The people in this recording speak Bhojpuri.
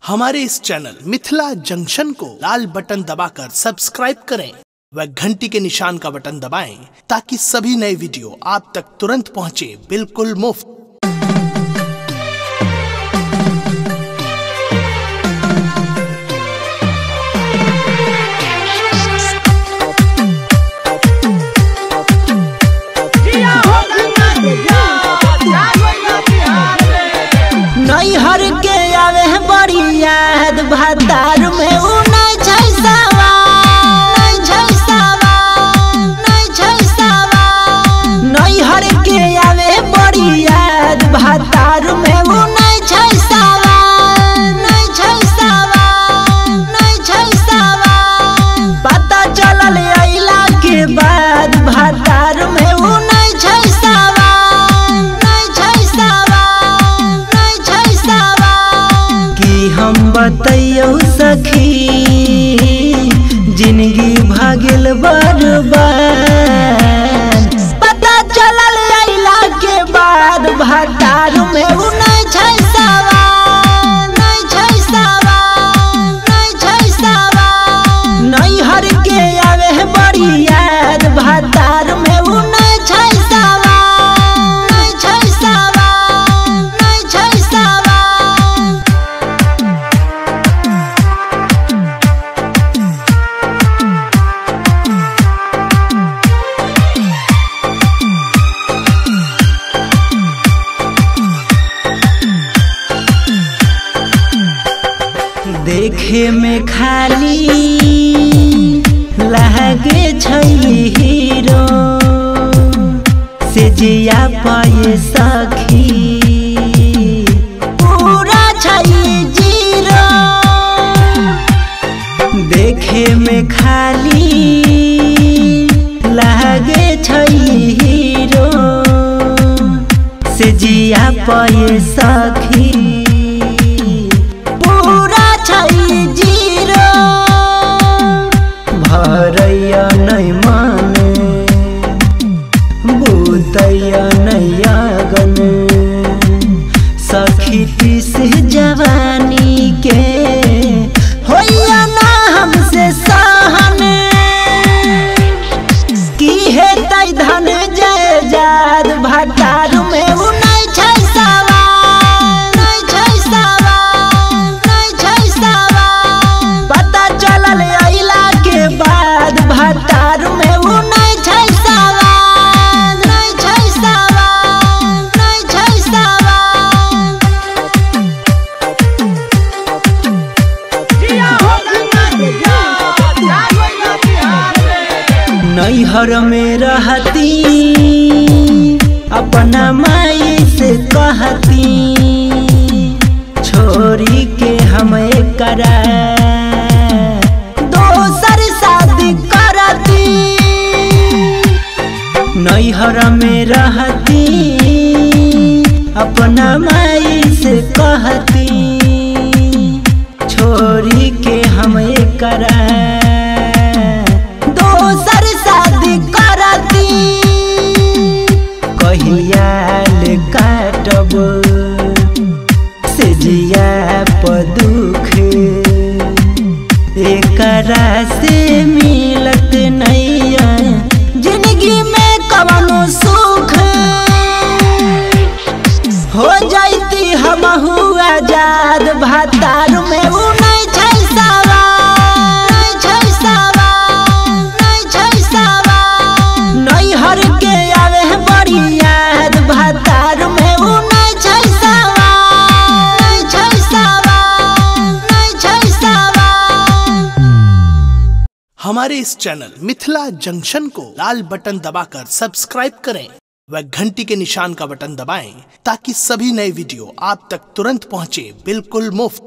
हमारे इस चैनल मिथिला जंक्शन को लाल बटन दबाकर सब्सक्राइब करें व घंटी के निशान का बटन दबाएं ताकि सभी नए वीडियो आप तक तुरंत पहुंचे बिल्कुल मुफ्त। नैहर के आवे बड़ी याद भातार में उ नहीं छैसावा नैहर के आवे बड़ी याद भातार में उ नहीं छैसावा पता चलल अइला के बाद भातार में उ नहीं छैसावा हम बतैयो सखी जिंदगी भागल बर्बाद पता चलल अइला के बाद भातार में उ नहीं छैसावा नैहर के आवे बड़ी याद भातार में उ नहीं छैसावा देखे में खाली लगे हीरो से जिया पाए सखी पूरा जीरो देखे में खाली लगे हीरो से जिया पाए सखी जीरो भरैया नहीं माने बुतैया नहीं आगन सखी पीस जवानी के होइया ना हमसे सहन की है तै धन जय जाद भातार में उ नहीं छैसावा भातार में उ नहीं छैसावा नैहर में रहती अपना माई से कहती छोरी के हम करा नैहर में रहती अपना माई से कहती छोरी के हम करा दोसर शादी करती कहियाल काटब से जिया पदुख एकरा से मिलत नैया जिंदगी में कवनो सुख हो जाती हम आजाद भातार में उ नहीं छैसावा नैहर के आवे बड़ी याद भातार में उ नहीं छैसावा हमारे इस चैनल मिथिला जंक्शन को लाल बटन दबाकर सब्सक्राइब करें व घंटी के निशान का बटन दबाएं ताकि सभी नए वीडियो आप तक तुरंत पहुंचे बिल्कुल मुफ्त।